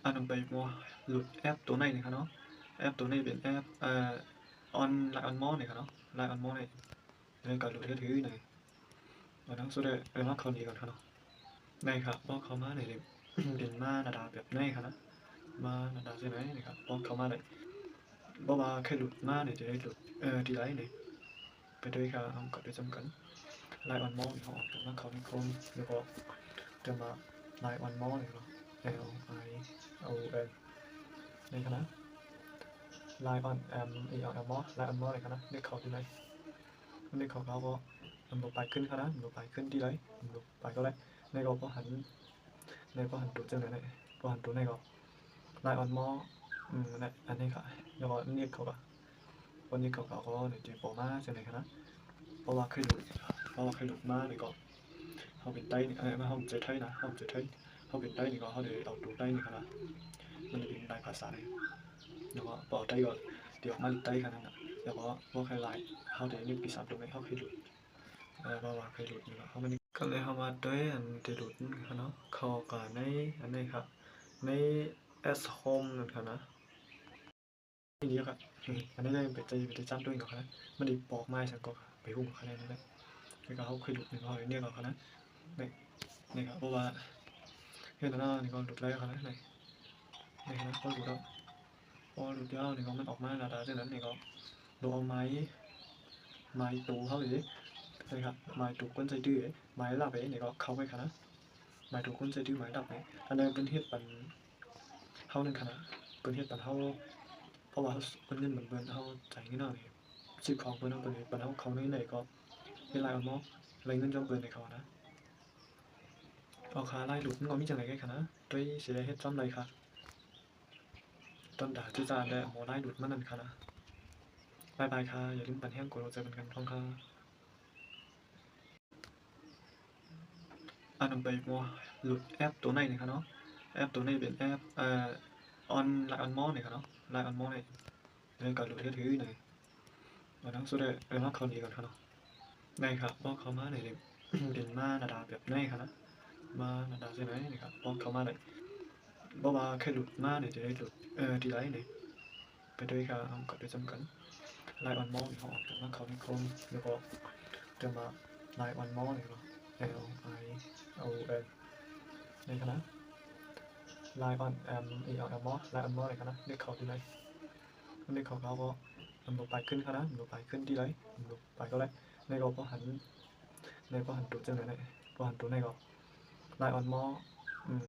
anh bay mua lụt app tối nay này hả nó app tối nayเป็นapp on lại on mall này hả nó lại on mall này nên cả lụt cái thứ này và nó số đây nó còn gì còn hả nó nàyครับพอเข้ามาในเป็นมานาดาแบบไหนครับนะมานาดาใช่ไหมนี่ครับพอเข้ามาเลยบอกว่าแค่หลุดมาเนี่ยจะได้หลุดทีไรเนี่ยไปด้วยครับกดด้วยจำกันไลน์ออนมอลเขาออกจากมาเขาในโคมแล้วก็จะมาไลน์ออนมอลเนี่ยเนาะ L I O N ในคณะไลน์ออนE L L มอลไลน์ออนมอลในคณะเรียกเขาที่ไหนเรียกเขาก็มันบอกไปขึ้นคณะมันบอกไปขึ้นที่ไรมันบอกไปก็ไรในก็พอหันในพอหันตัวเจ้าไหนพอหันตัวในก็ไลน์ออนมอลนั่นอันนี้ค่ะแล้วก็เรียกเขาก็วันนี้เขาก็เนี่ยจะบอกมาเจ้าไหนคณะเพราะว่าเคยหลุดมาเนี่ยก็เขาเป็นไต้มาเขาเจอไทยนะเขาเจอไทยเขาเป็นไต้นี่ก็เขาเดี๋ยวเอาตัวไต้นี่คณะมันจะเป็นลายภาษาเลยแล้วก็บอกไต้ก็เดี๋ยวมาไต้ขนาดนั้นแล้วก็พวกใครลายเขาเดี๋ยวนี่ปีศาจตรงไหนเขาเคยหลุดเพราะว่าเคยหลุดนี่เขาไม่ก็เลยเขามาด้วยอันที่หลุดเขาเนาะเขาก็ในอันนี้ครับใน S Home นั่นครับนะนี่ครับอันนี้ได้ไปใจจับด้วยกับเขามันดีบอกไม่ฉันก็ไปหุ้มเขาได้นั่นแหละแล้วก็เขาเคยหลุดนี่เขาเนี่ยกับเขานะนี่ครับเพราะว่าเห็นแล้วนี่ก็หลุดแล้วเขานะนี่ครับเขาหลุดแล้วพอหลุดแล้วนี่ก็มันออกมาแล้วจากนั้นนี่ก็โดนเอาไม้ตูเขาเลยนี่ครับไม้ตูก้นใจดื้อไม้ลาบนี่ก็เข้าไปขนาดไม้ตูก้นใจดื้อไม้ดับนี่อันนั้นเป็นเหตุปันเขาหนึ่งขนาดเป็นเหตุปันเขาเพราะว่าเป็นเงินเหมือนเบิ้ลเขาใจเงินเอาเนี่ยซื้อของเบิ้ลเขาเป็นปันเขาในไหนก็เป็นลายออนมออะไรเงินจำเบิ้ลในเขานะเอาขาไล่หลุดมันก็มีจังไรกันขนาดด้วยเสียเหตุจำไรค่ะตอนด่าที่จานได้หมอไล่หลุดมันนั่นค่ะนะบายค่ะอย่าลืมปั่นแห้งกดหัวใจเป็นกันท้องค่ะanh bay mua lụt app tối nay này hả nó app tối nayเป็นapp on lại on mall này hả nó lại on mall này nên cả lụt cái thứ này và nó số đây nó còn gì còn hả nó nàyครับพอเข้ามาในเป็นมานาดาแบบไหนครับนะมานาดาใช่ไหมนี่ครับพอเข้ามาเลยบอกว่าแค่หลุดมาเนี่ยจะได้หลุดทีไรเนี่ยไปด้วยครับกดด้วยจำกันไลน์ออนมอลเขาออกจากมาเขาในโคมแล้วก็จะมาไลน์ออนมอลเนี่ยเนาะ L I O N ในคณะไลน์ออนE L L มอลไลน์ออนมอลในคณะเรียกเขาที่ไหนเรียกเขาก็มันบอกไปขึ้นคณะมันบอกไปขึ้นที่ไรมันบอกไปก็ไรในก็พอหันตัวเจ้าไหนพอหันตัวในก็ไลน์ออนมอล